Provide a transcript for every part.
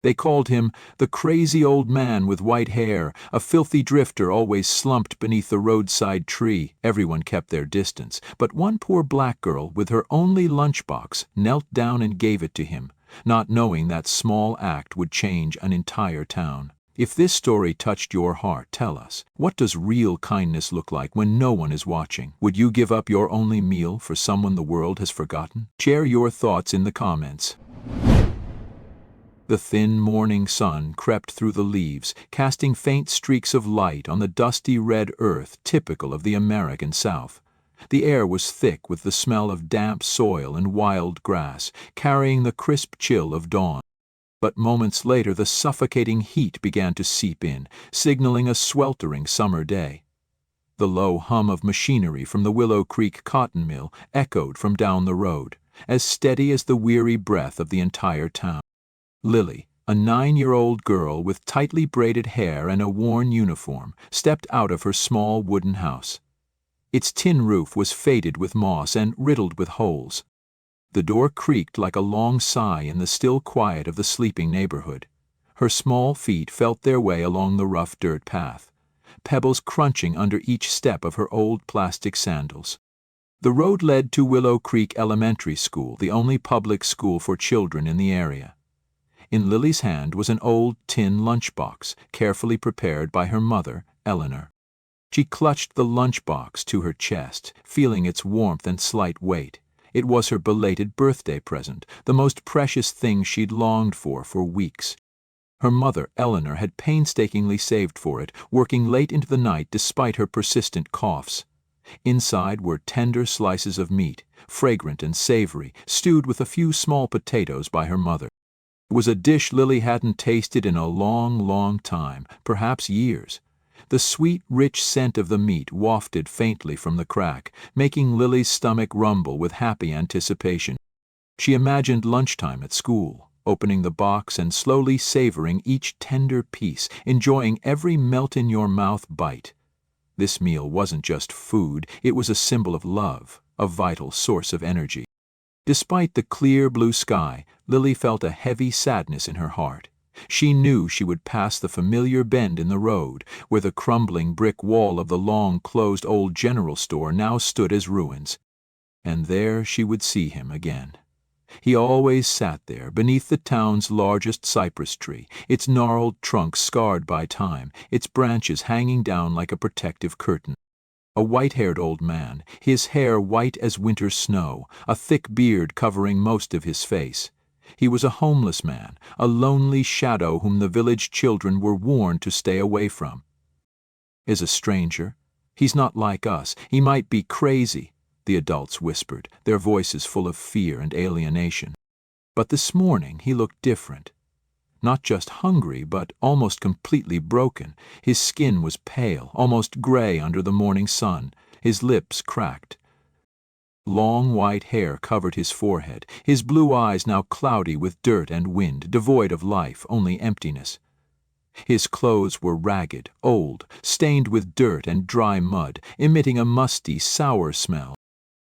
They called him the crazy old man with white hair, a filthy drifter always slumped beneath the roadside tree. Everyone kept their distance, but one poor black girl with her only lunchbox knelt down and gave it to him, not knowing that small act would change an entire town. If this story touched your heart, tell us, what does real kindness look like when no one is watching? Would you give up your only meal for someone the world has forgotten? Share your thoughts in the comments. The thin morning sun crept through the leaves, casting faint streaks of light on the dusty red earth typical of the American South. The air was thick with the smell of damp soil and wild grass, carrying the crisp chill of dawn. But moments later the suffocating heat began to seep in, signaling a sweltering summer day. The low hum of machinery from the Willow Creek cotton mill echoed from down the road, as steady as the weary breath of the entire town. Lily, a 9-year-old girl with tightly braided hair and a worn uniform, stepped out of her small wooden house. Its tin roof was faded with moss and riddled with holes. The door creaked like a long sigh in the still quiet of the sleeping neighborhood. Her small feet felt their way along the rough dirt path, pebbles crunching under each step of her old plastic sandals. The road led to Willow Creek Elementary School, the only public school for children in the area. In Lily's hand was an old tin lunchbox, carefully prepared by her mother, Eleanor. She clutched the lunchbox to her chest, feeling its warmth and slight weight. It was her belated birthday present, the most precious thing she'd longed for weeks. Her mother, Eleanor, had painstakingly saved for it, working late into the night despite her persistent coughs. Inside were tender slices of meat, fragrant and savory, stewed with a few small potatoes by her mother. It was a dish Lily hadn't tasted in a long, long time, perhaps years. The sweet, rich scent of the meat wafted faintly from the crack, making Lily's stomach rumble with happy anticipation. She imagined lunchtime at school, opening the box and slowly savoring each tender piece, enjoying every melt-in-your-mouth bite. This meal wasn't just food, it was a symbol of love, a vital source of energy. Despite the clear blue sky, Lily felt a heavy sadness in her heart. She knew she would pass the familiar bend in the road, where the crumbling brick wall of the long-closed old general store now stood as ruins. And there she would see him again. He always sat there, beneath the town's largest cypress tree, its gnarled trunk scarred by time, its branches hanging down like a protective curtain. A white-haired old man, his hair white as winter snow, a thick beard covering most of his face. He was a homeless man, a lonely shadow whom the village children were warned to stay away from. "Is a stranger. He's not like us. He might be crazy," the adults whispered, their voices full of fear and alienation. But this morning he looked different. Not just hungry, but almost completely broken. His skin was pale, almost gray under the morning sun, his lips cracked. Long white hair covered his forehead, his blue eyes now cloudy with dirt and wind, devoid of life, only emptiness. His clothes were ragged, old, stained with dirt and dry mud, emitting a musty, sour smell.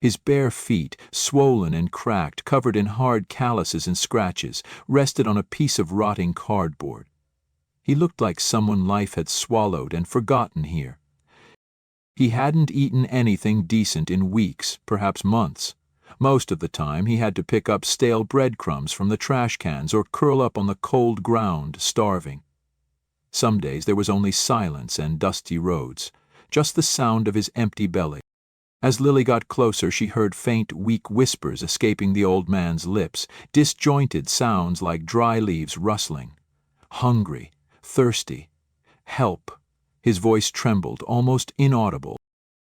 His bare feet, swollen and cracked, covered in hard calluses and scratches, rested on a piece of rotting cardboard. He looked like someone life had swallowed and forgotten here. He hadn't eaten anything decent in weeks, perhaps months. Most of the time he had to pick up stale breadcrumbs from the trash cans or curl up on the cold ground, starving. Some days there was only silence and dusty roads, just the sound of his empty belly. As Lily got closer, she heard faint, weak whispers escaping the old man's lips, disjointed sounds like dry leaves rustling. Hungry, thirsty, help. His voice trembled, almost inaudible.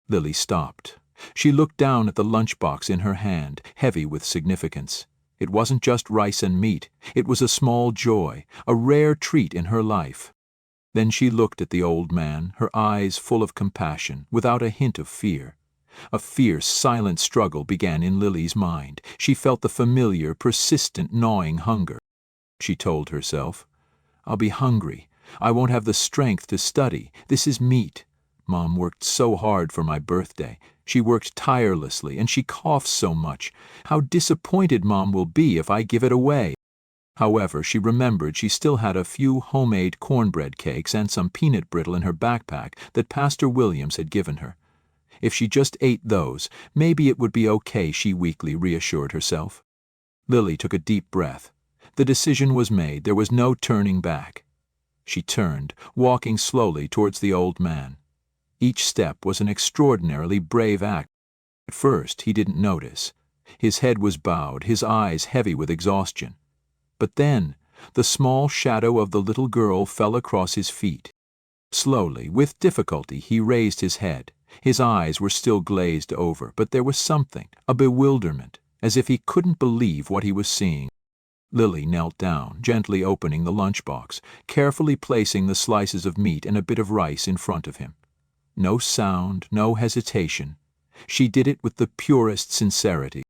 Lily stopped. She looked down at the lunchbox in her hand, heavy with significance. It wasn't just rice and meat. It was a small joy, a rare treat in her life. Then she looked at the old man, her eyes full of compassion, without a hint of fear. A fierce, silent struggle began in Lily's mind. She felt the familiar, persistent, gnawing hunger. She told herself, "I'll be hungry. I won't have the strength to study. This is meat. Mom worked so hard for my birthday. She worked tirelessly, and she coughs so much. How disappointed Mom will be if I give it away." However, she remembered she still had a few homemade cornbread cakes and some peanut brittle in her backpack that Pastor Williams had given her. If she just ate those, maybe it would be okay, she weakly reassured herself. Lily took a deep breath. The decision was made. There was no turning back. She turned, walking slowly towards the old man. Each step was an extraordinarily brave act. At first, he didn't notice. His head was bowed, his eyes heavy with exhaustion. But then, the small shadow of the little girl fell across his feet. Slowly, with difficulty, he raised his head. His eyes were still glazed over, but there was something, a bewilderment, as if he couldn't believe what he was seeing. Lily knelt down, gently opening the lunchbox, carefully placing the slices of meat and a bit of rice in front of him. No sound, no hesitation. She did it with the purest sincerity.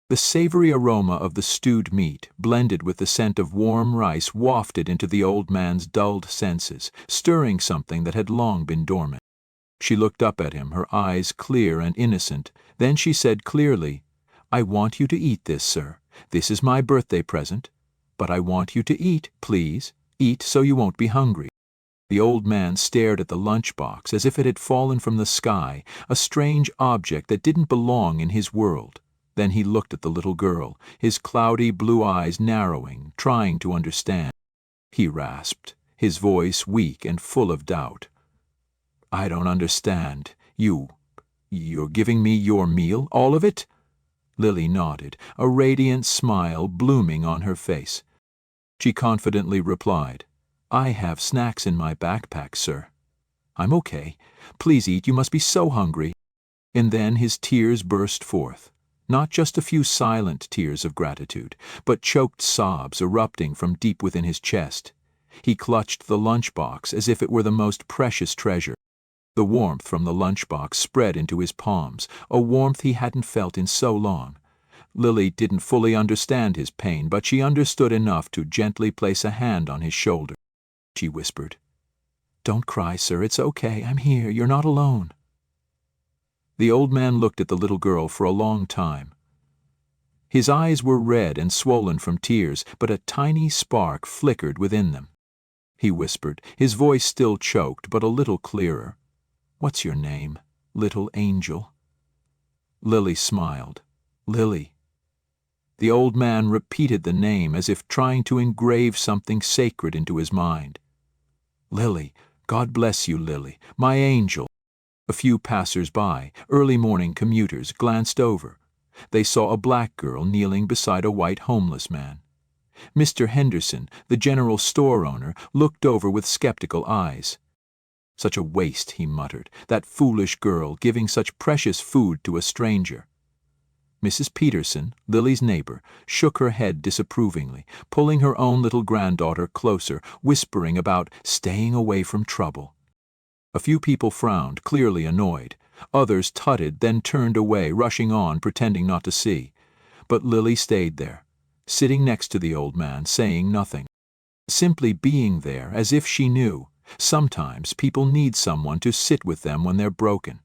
The savory aroma of the stewed meat, blended with the scent of warm rice, wafted into the old man's dulled senses, stirring something that had long been dormant. She looked up at him, her eyes clear and innocent. Then she said clearly, "I want you to eat this, sir. This is my birthday present. But I want you to eat, please. Eat so you won't be hungry." The old man stared at the lunchbox as if it had fallen from the sky, a strange object that didn't belong in his world. Then he looked at the little girl, his cloudy blue eyes narrowing, trying to understand. He rasped, his voice weak and full of doubt. "I don't understand. You're giving me your meal, all of it?" Lily nodded, a radiant smile blooming on her face. She confidently replied, "I have snacks in my backpack, sir." "I'm okay. Please eat, you must be so hungry." And then his tears burst forth. Not just a few silent tears of gratitude, but choked sobs erupting from deep within his chest. He clutched the lunchbox as if it were the most precious treasure. The warmth from the lunchbox spread into his palms, a warmth he hadn't felt in so long. Lily didn't fully understand his pain, but she understood enough to gently place a hand on his shoulder. She whispered, "Don't cry, sir. It's okay. I'm here. You're not alone." The old man looked at the little girl for a long time. His eyes were red and swollen from tears, but a tiny spark flickered within them. He whispered, his voice still choked, but a little clearer, "What's your name, little angel?" Lily smiled. "Lily." The old man repeated the name as if trying to engrave something sacred into his mind. "Lily, God bless you, Lily, my angel." A few passers-by, early morning commuters, glanced over. They saw a black girl kneeling beside a white homeless man. Mr. Henderson, the general store owner, looked over with skeptical eyes. "Such a waste," he muttered, "that foolish girl giving such precious food to a stranger." Mrs. Peterson, Lily's neighbor, shook her head disapprovingly, pulling her own little granddaughter closer, whispering about staying away from trouble. A few people frowned, clearly annoyed. Others tutted, then turned away, rushing on, pretending not to see. But Lily stayed there, sitting next to the old man, saying nothing. Simply being there, as if she knew. Sometimes people need someone to sit with them when they're broken.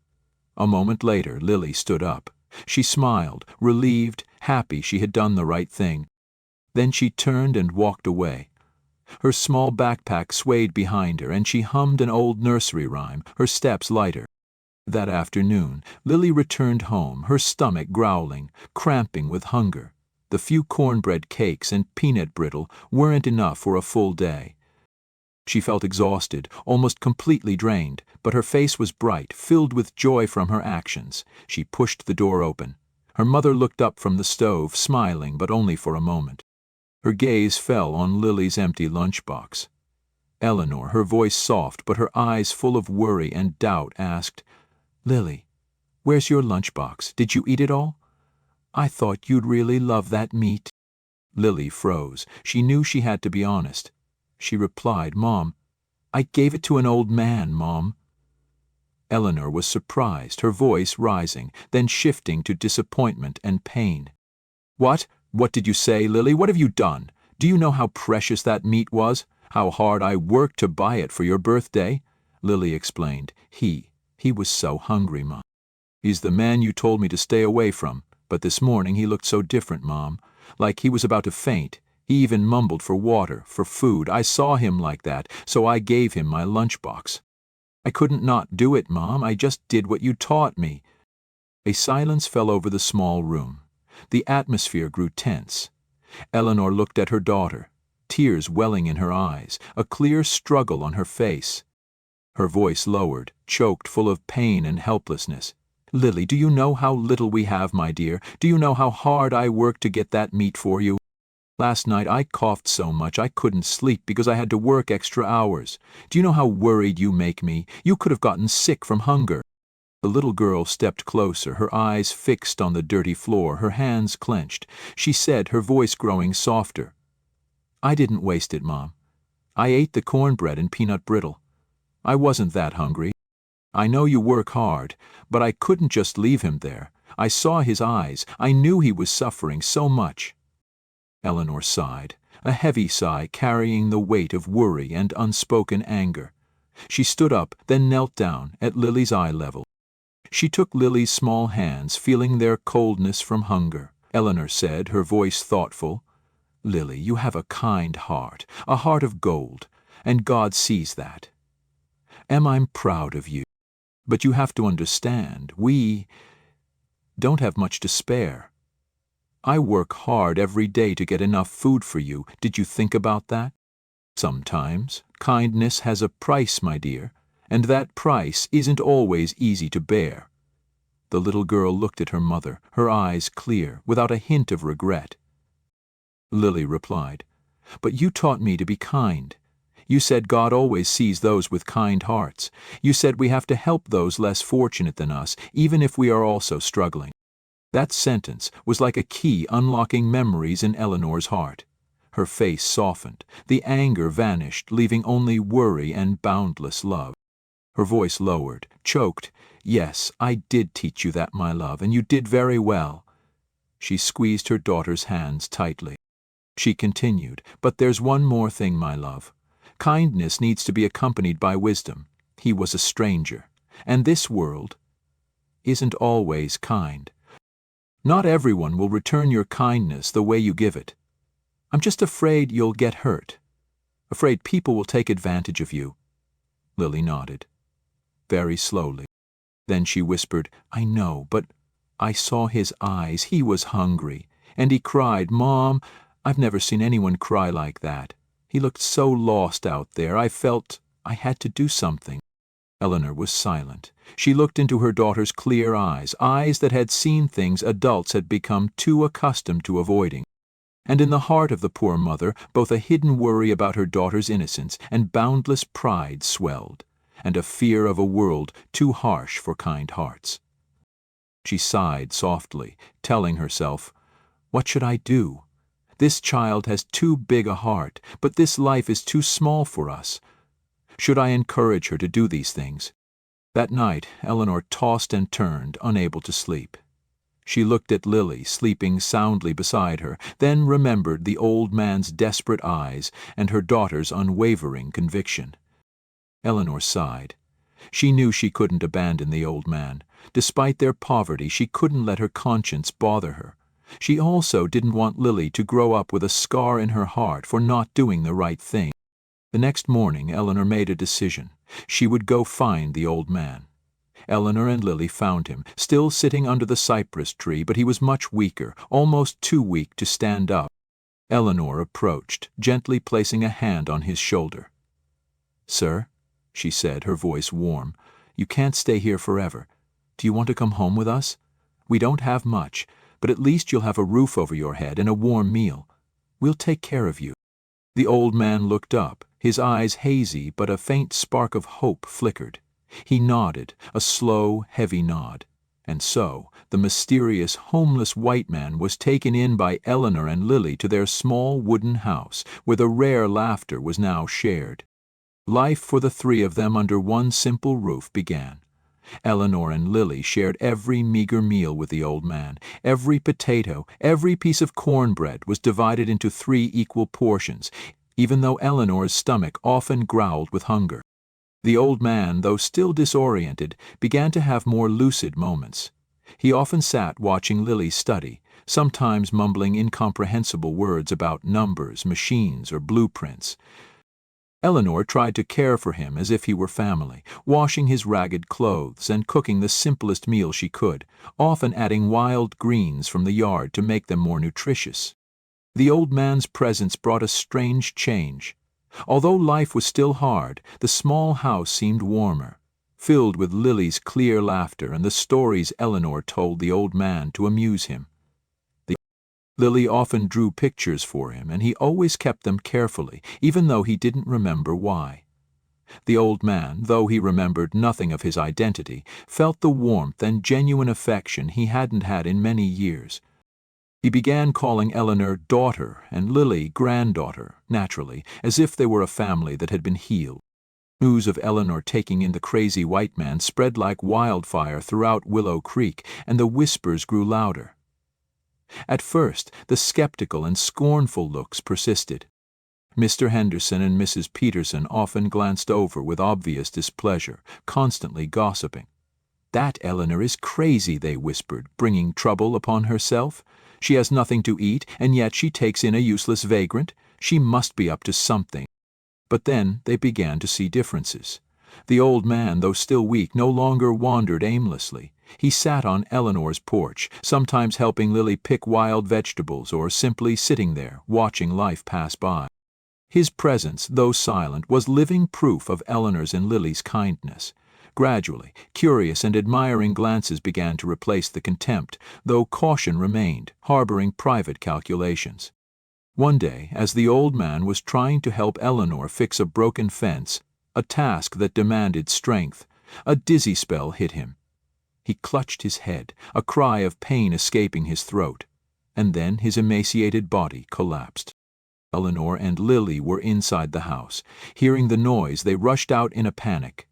A moment later, Lily stood up. She smiled, relieved, happy she had done the right thing. Then she turned and walked away. Her small backpack swayed behind her, and she hummed an old nursery rhyme, her steps lighter. That afternoon, Lily returned home, her stomach growling, cramping with hunger. The few cornbread cakes and peanut brittle weren't enough for a full day. She felt exhausted, almost completely drained, but her face was bright, filled with joy from her actions. She pushed the door open. Her mother looked up from the stove, smiling, but only for a moment. Her gaze fell on Lily's empty lunchbox. Eleanor, her voice soft but her eyes full of worry and doubt, asked, "Lily, where's your lunchbox? Did you eat it all? I thought you'd really love that meat." Lily froze. She knew she had to be honest. She replied, "Mom, I gave it to an old man, Mom." Eleanor was surprised, her voice rising, then shifting to disappointment and pain. "What? What did you say, Lily? What have you done? Do you know how precious that meat was? How hard I worked to buy it for your birthday?" Lily explained. He was so hungry, Mom. "He's the man you told me to stay away from, but this morning he looked so different, Mom. Like he was about to faint. He even mumbled for water, for food. I saw him like that, so I gave him my lunchbox. I couldn't not do it, Mom. I just did what you taught me. A silence fell over the small room. The atmosphere grew tense. Eleanor looked at her daughter, tears welling in her eyes, a clear struggle on her face. Her voice lowered, choked, full of pain and helplessness. Lily, do you know how little we have, my dear? Do you know how hard I worked to get that meat for you? Last night I coughed so much I couldn't sleep because I had to work extra hours. Do you know how worried you make me? You could have gotten sick from hunger. The little girl stepped closer, her eyes fixed on the dirty floor, her hands clenched. She said, her voice growing softer, I didn't waste it, Mom. I ate the cornbread and peanut brittle. I wasn't that hungry. I know you work hard, but I couldn't just leave him there. I saw his eyes. I knew he was suffering so much. Eleanor sighed, a heavy sigh carrying the weight of worry and unspoken anger. She stood up, then knelt down at Lily's eye level. She took Lily's small hands, feeling their coldness from hunger. Eleanor said, her voice thoughtful, Lily, you have a kind heart, a heart of gold, and God sees that. I'm proud of you. But you have to understand, we don't have much to spare. I work hard every day to get enough food for you. Did you think about that? Sometimes kindness has a price, my dear, and that price isn't always easy to bear. The little girl looked at her mother, her eyes clear, without a hint of regret. Lily replied, But you taught me to be kind. You said God always sees those with kind hearts. You said we have to help those less fortunate than us, even if we are also struggling. That sentence was like a key unlocking memories in Eleanor's heart. Her face softened, the anger vanished, leaving only worry and boundless love. Her voice lowered, choked. Yes, I did teach you that, my love, and you did very well. She squeezed her daughter's hands tightly. She continued, But there's one more thing, my love. Kindness needs to be accompanied by wisdom. He was a stranger, and this world isn't always kind. Not everyone will return your kindness the way you give it. I'm just afraid you'll get hurt. Afraid people will take advantage of you. Lily nodded, very slowly. Then she whispered, I know, but I saw his eyes. He was hungry, and he cried. Mom, I've never seen anyone cry like that. He looked so lost out there. I felt I had to do something. Eleanor was silent. She looked into her daughter's clear eyes, eyes that had seen things adults had become too accustomed to avoiding. And in the heart of the poor mother, both a hidden worry about her daughter's innocence and boundless pride swelled, and a fear of a world too harsh for kind hearts. She sighed softly, telling herself, What should I do? This child has too big a heart, but this life is too small for us. Should I encourage her to do these things? That night, Eleanor tossed and turned, unable to sleep. She looked at Lily, sleeping soundly beside her, then remembered the old man's desperate eyes and her daughter's unwavering conviction. Eleanor sighed. She knew she couldn't abandon the old man. Despite their poverty, she couldn't let her conscience bother her. She also didn't want Lily to grow up with a scar in her heart for not doing the right thing. The next morning, Eleanor made a decision. She would go find the old man. Eleanor and Lily found him, still sitting under the cypress tree, but he was much weaker, almost too weak to stand up. Eleanor approached, gently placing a hand on his shoulder. Sir, she said, her voice warm, you can't stay here forever. Do you want to come home with us? We don't have much, but at least you'll have a roof over your head and a warm meal. We'll take care of you. The old man looked up, his eyes hazy, but a faint spark of hope flickered. He nodded, a slow, heavy nod. And so, the mysterious, homeless white man was taken in by Eleanor and Lily to their small wooden house, where the rare laughter was now shared. Life for the three of them under one simple roof began. Eleanor and Lily shared every meager meal with the old man. Every potato, every piece of cornbread was divided into 3 equal portions, even though Eleanor's stomach often growled with hunger. The old man, though still disoriented, began to have more lucid moments. He often sat watching Lily study, sometimes mumbling incomprehensible words about numbers, machines, or blueprints. Eleanor tried to care for him as if he were family, washing his ragged clothes and cooking the simplest meal she could, often adding wild greens from the yard to make them more nutritious. The old man's presence brought a strange change. Although life was still hard, the small house seemed warmer, filled with Lily's clear laughter and the stories Eleanor told the old man to amuse him. Lily often drew pictures for him, and he always kept them carefully, even though he didn't remember why. The old man, though he remembered nothing of his identity, felt the warmth and genuine affection he hadn't had in many years. He began calling Eleanor daughter and Lily granddaughter, naturally, as if they were a family that had been healed. News of Eleanor taking in the crazy white man spread like wildfire throughout Willow Creek, and the whispers grew louder. At first, the skeptical and scornful looks persisted. Mr. Henderson and Mrs. Peterson often glanced over with obvious displeasure, constantly gossiping. "That Eleanor is crazy," they whispered, "bringing trouble upon herself. She has nothing to eat, and yet she takes in a useless vagrant. She must be up to something." But then they began to see differences. The old man, though still weak, no longer wandered aimlessly. He sat on Eleanor's porch, sometimes helping Lily pick wild vegetables or simply sitting there, watching life pass by. His presence, though silent, was living proof of Eleanor's and Lily's kindness. Gradually, curious and admiring glances began to replace the contempt, though caution remained, harboring private calculations. One day, as the old man was trying to help Eleanor fix a broken fence, a task that demanded strength, a dizzy spell hit him. He clutched his head, a cry of pain escaping his throat, and then his emaciated body collapsed. Eleanor and Lily were inside the house. Hearing the noise, they rushed out in a panic.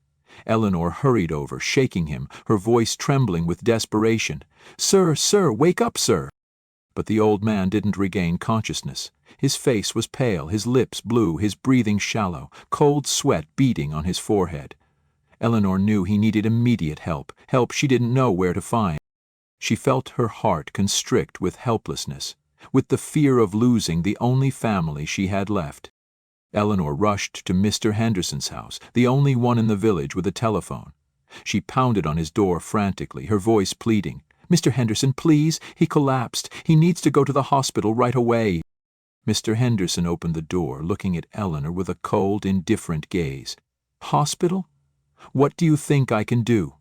Eleanor hurried over, shaking him, her voice trembling with desperation. "Sir, sir, wake up, sir!" But the old man didn't regain consciousness. His face was pale, his lips blue, his breathing shallow, cold sweat beading on his forehead. Eleanor knew he needed immediate help she didn't know where to find. She felt her heart constrict with helplessness, with the fear of losing the only family she had left. Eleanor rushed to Mr. Henderson's house, the only one in the village with a telephone. She pounded on his door frantically, her voice pleading. "Mr. Henderson, please, he collapsed. He needs to go to the hospital right away." Mr. Henderson opened the door, looking at Eleanor with a cold, indifferent gaze. "Hospital? What do you think I can do?"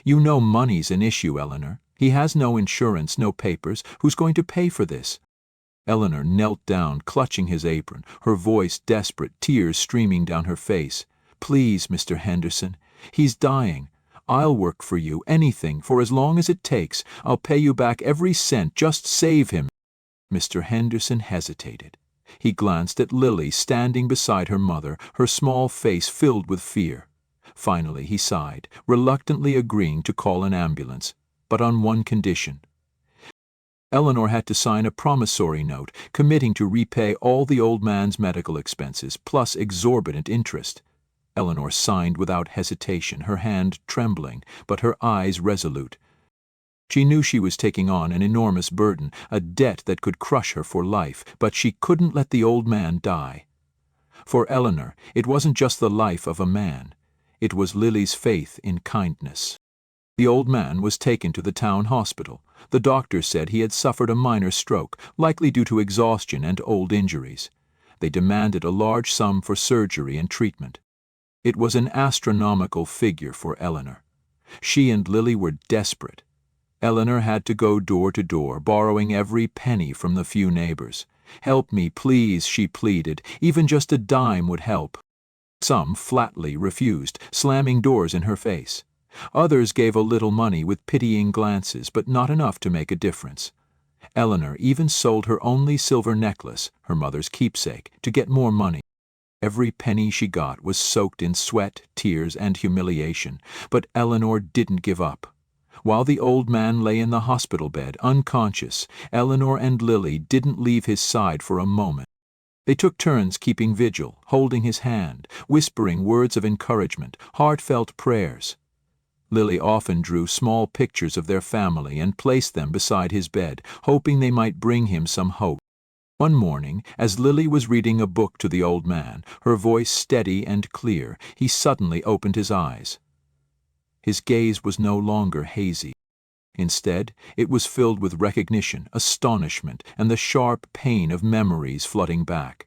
"You know money's an issue, Eleanor. He has no insurance, no papers. Who's going to pay for this?" Eleanor knelt down, clutching his apron, her voice desperate, tears streaming down her face. "Please, Mr. Henderson. He's dying. I'll work for you, anything, for as long as it takes. I'll pay you back every cent. Just save him." Mr. Henderson hesitated. He glanced at Lily standing beside her mother, her small face filled with fear. Finally he sighed, reluctantly agreeing to call an ambulance, but on one condition. Eleanor had to sign a promissory note, committing to repay all the old man's medical expenses, plus exorbitant interest. Eleanor signed without hesitation, her hand trembling, but her eyes resolute. She knew she was taking on an enormous burden, a debt that could crush her for life, but she couldn't let the old man die. For Eleanor, it wasn't just the life of a man. It was Lily's faith in kindness. The old man was taken to the town hospital. The doctor said he had suffered a minor stroke, likely due to exhaustion and old injuries. They demanded a large sum for surgery and treatment. It was an astronomical figure for Eleanor. She and Lily were desperate. Eleanor had to go door to door, borrowing every penny from the few neighbors. "Help me, please," she pleaded. "Even just a dime would help." Some flatly refused, slamming doors in her face. Others gave a little money with pitying glances, but not enough to make a difference. Eleanor even sold her only silver necklace, her mother's keepsake, to get more money. Every penny she got was soaked in sweat, tears, and humiliation, but Eleanor didn't give up. While the old man lay in the hospital bed, unconscious, Eleanor and Lily didn't leave his side for a moment. They took turns keeping vigil, holding his hand, whispering words of encouragement, heartfelt prayers. Lily often drew small pictures of their family and placed them beside his bed, hoping they might bring him some hope. One morning, as Lily was reading a book to the old man, her voice steady and clear, he suddenly opened his eyes. His gaze was no longer hazy. Instead, it was filled with recognition, astonishment, and the sharp pain of memories flooding back.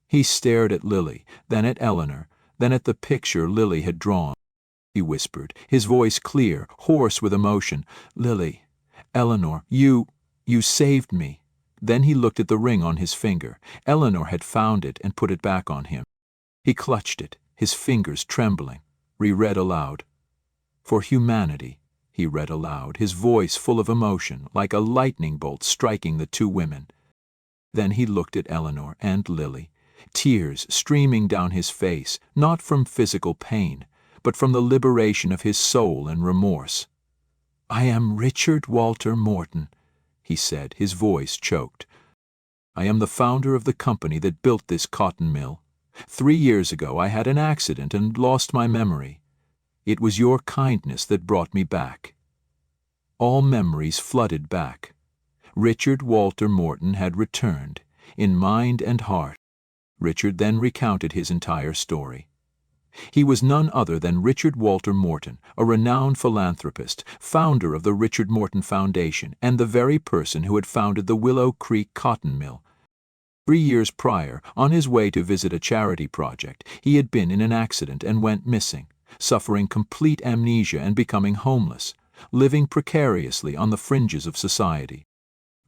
He stared at Lily, then at Eleanor, then at the picture Lily had drawn. He whispered, his voice clear, hoarse with emotion, "Lily, Eleanor, you saved me." Then he looked at the ring on his finger. Eleanor had found it and put it back on him. He clutched it, his fingers trembling. Reread aloud. "For humanity," he read aloud, his voice full of emotion, like a lightning bolt striking the two women. Then he looked at Eleanor and Lily, tears streaming down his face, not from physical pain, but from the liberation of his soul and remorse. "I am Richard Walter Morton," he said, his voice choked. "I am the founder of the company that built this cotton mill. 3 years ago I had an accident and lost my memory. It was your kindness that brought me back." All memories flooded back. Richard Walter Morton had returned, in mind and heart. Richard then recounted his entire story. He was none other than Richard Walter Morton, a renowned philanthropist, founder of the Richard Morton Foundation, and the very person who had founded the Willow Creek Cotton Mill. 3 years prior, on his way to visit a charity project, he had been in an accident and went missing, suffering complete amnesia and becoming homeless, living precariously on the fringes of society.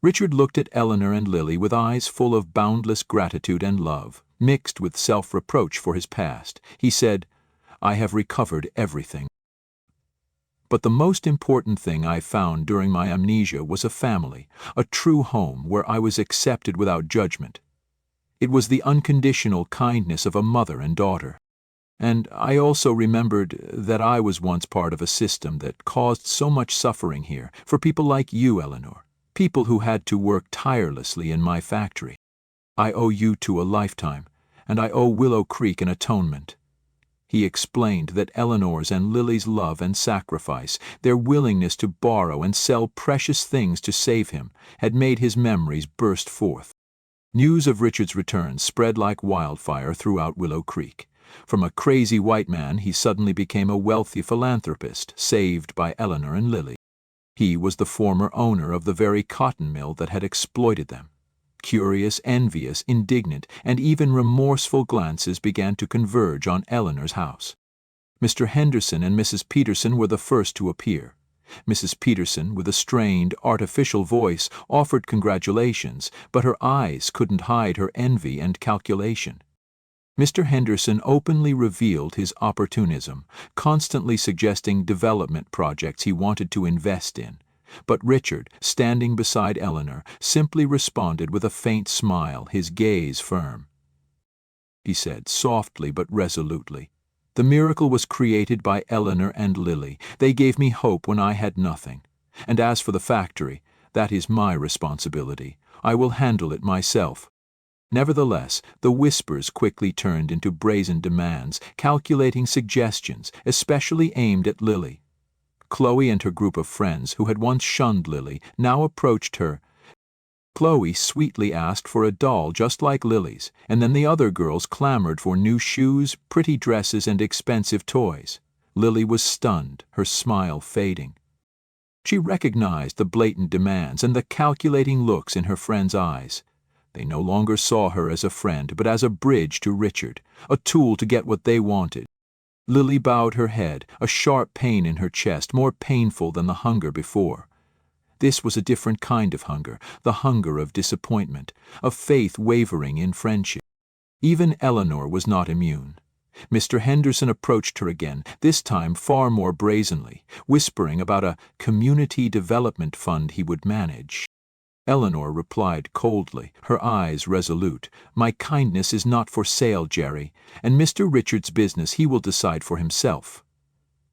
Richard looked at Eleanor and Lily with eyes full of boundless gratitude and love, mixed with self-reproach for his past. He said, "I have recovered everything. But the most important thing I found during my amnesia was a family, a true home where I was accepted without judgment. It was the unconditional kindness of a mother and daughter. And I also remembered that I was once part of a system that caused so much suffering here, for people like you, Eleanor, people who had to work tirelessly in my factory. I owe you 2 a lifetime, and I owe Willow Creek an atonement." He explained that Eleanor's and Lily's love and sacrifice, their willingness to borrow and sell precious things to save him, had made his memories burst forth. News of Richard's return spread like wildfire throughout Willow Creek. From a crazy white man, he suddenly became a wealthy philanthropist, saved by Eleanor and Lily. He was the former owner of the very cotton mill that had exploited them. Curious, envious, indignant, and even remorseful glances began to converge on Eleanor's house. Mr. Henderson and Mrs. Peterson were the first to appear. Mrs. Peterson, with a strained, artificial voice, offered congratulations, but her eyes couldn't hide her envy and calculation. Mr. Henderson openly revealed his opportunism, constantly suggesting development projects he wanted to invest in. But Richard, standing beside Eleanor, simply responded with a faint smile, his gaze firm. He said, softly but resolutely, "The miracle was created by Eleanor and Lily. They gave me hope when I had nothing. And as for the factory, that is my responsibility. I will handle it myself." Nevertheless, the whispers quickly turned into brazen demands, calculating suggestions, especially aimed at Lily. Chloe and her group of friends, who had once shunned Lily, now approached her. Chloe sweetly asked for a doll just like Lily's, and then the other girls clamored for new shoes, pretty dresses, and expensive toys. Lily was stunned, her smile fading. She recognized the blatant demands and the calculating looks in her friends' eyes. They no longer saw her as a friend, but as a bridge to Richard, a tool to get what they wanted. Lily bowed her head, a sharp pain in her chest, more painful than the hunger before. This was a different kind of hunger, the hunger of disappointment, of faith wavering in friendship. Even Eleanor was not immune. Mr. Henderson approached her again, this time far more brazenly, whispering about a community development fund he would manage. Eleanor replied coldly, her eyes resolute, "My kindness is not for sale, Jerry, and Mr. Richard's business he will decide for himself."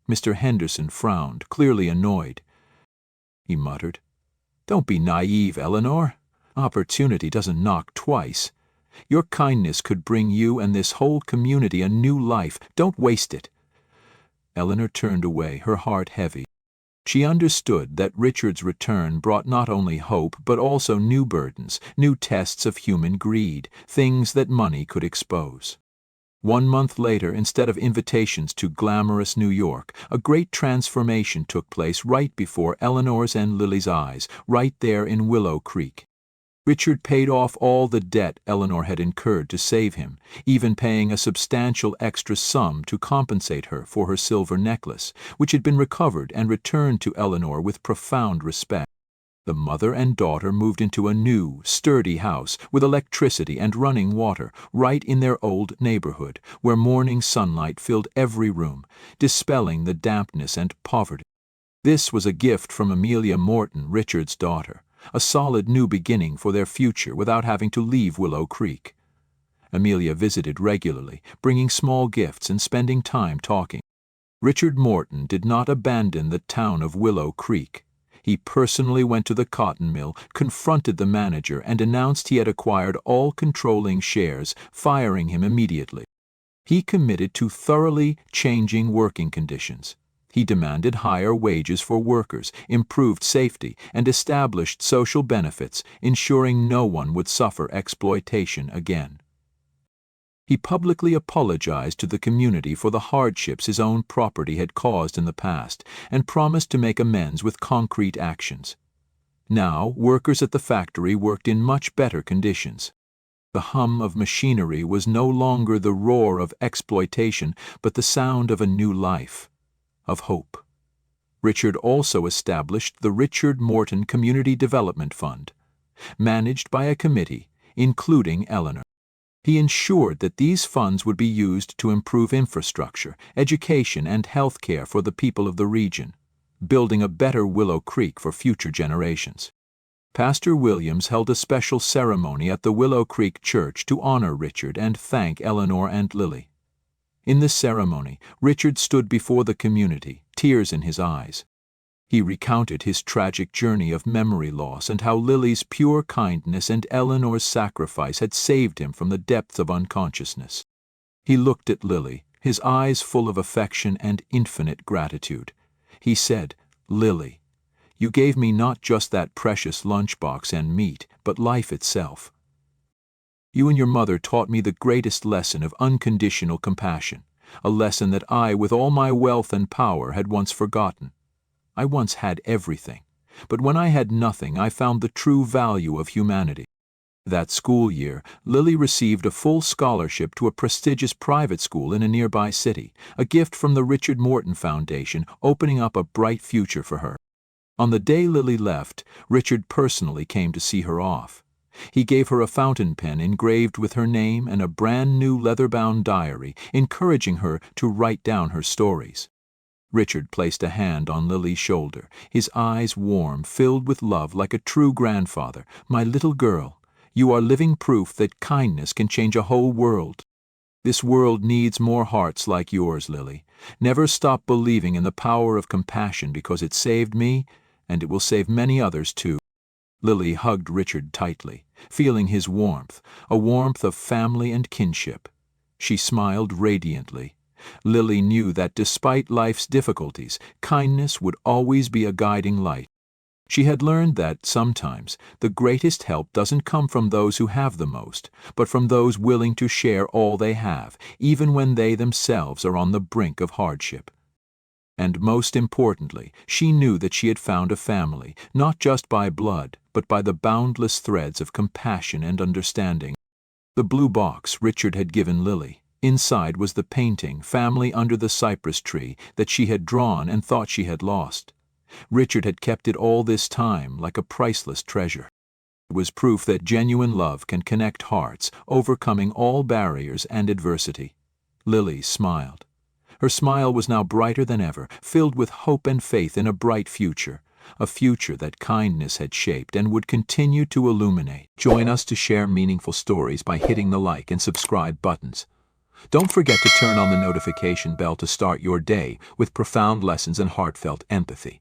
Mr. Henderson frowned, clearly annoyed. He muttered, "Don't be naive, Eleanor. Opportunity doesn't knock twice. Your kindness could bring you and this whole community a new life. Don't waste it." Eleanor turned away, her heart heavy. She understood that Richard's return brought not only hope but also new burdens, new tests of human greed, things that money could expose. 1 month later, instead of invitations to glamorous New York, a great transformation took place right before Eleanor's and Lily's eyes, right there in Willow Creek. Richard paid off all the debt Eleanor had incurred to save him, even paying a substantial extra sum to compensate her for her silver necklace, which had been recovered and returned to Eleanor with profound respect. The mother and daughter moved into a new, sturdy house with electricity and running water right in their old neighborhood, where morning sunlight filled every room, dispelling the dampness and poverty. This was a gift from Amelia Morton, Richard's daughter, a solid new beginning for their future without having to leave Willow Creek. Amelia visited regularly, bringing small gifts and spending time talking. Richard Morton did not abandon the town of Willow Creek. He personally went to the cotton mill, confronted the manager, and announced he had acquired all controlling shares, firing him immediately. He committed to thoroughly changing working conditions. He demanded higher wages for workers, improved safety, and established social benefits, ensuring no one would suffer exploitation again. He publicly apologized to the community for the hardships his own property had caused in the past and promised to make amends with concrete actions. Now, workers at the factory worked in much better conditions. The hum of machinery was no longer the roar of exploitation, but the sound of a new life, of hope. Richard also established the Richard Morton Community Development Fund, managed by a committee, including Eleanor. He ensured that these funds would be used to improve infrastructure, education, and health care for the people of the region, building a better Willow Creek for future generations. Pastor Williams held a special ceremony at the Willow Creek Church to honor Richard and thank Eleanor and Lily. In the ceremony, Richard stood before the community, tears in his eyes. He recounted his tragic journey of memory loss and how Lily's pure kindness and Eleanor's sacrifice had saved him from the depths of unconsciousness. He looked at Lily, his eyes full of affection and infinite gratitude. He said, "Lily, you gave me not just that precious lunchbox and meat, but life itself. You and your mother taught me the greatest lesson of unconditional compassion, a lesson that I, with all my wealth and power, had once forgotten. I once had everything, but when I had nothing, I found the true value of humanity." That school year, Lily received a full scholarship to a prestigious private school in a nearby city, a gift from the Richard Morton Foundation, opening up a bright future for her. On the day Lily left, Richard personally came to see her off. He gave her a fountain pen engraved with her name and a brand-new leather-bound diary, encouraging her to write down her stories. Richard placed a hand on Lily's shoulder, his eyes warm, filled with love like a true grandfather. "My little girl, you are living proof that kindness can change a whole world. This world needs more hearts like yours, Lily. Never stop believing in the power of compassion because it saved me, and it will save many others too." Lily hugged Richard tightly, feeling his warmth, a warmth of family and kinship. She smiled radiantly. Lily knew that despite life's difficulties, kindness would always be a guiding light. She had learned that sometimes the greatest help doesn't come from those who have the most, but from those willing to share all they have, even when they themselves are on the brink of hardship. And most importantly, she knew that she had found a family, not just by blood, but by the boundless threads of compassion and understanding. The blue box Richard had given Lily. Inside was the painting, "Family Under the Cypress Tree," that she had drawn and thought she had lost. Richard had kept it all this time like a priceless treasure. It was proof that genuine love can connect hearts, overcoming all barriers and adversity. Lily smiled. Her smile was now brighter than ever, filled with hope and faith in a bright future, a future that kindness had shaped and would continue to illuminate. Join us to share meaningful stories by hitting the like and subscribe buttons. Don't forget to turn on the notification bell to start your day with profound lessons and heartfelt empathy.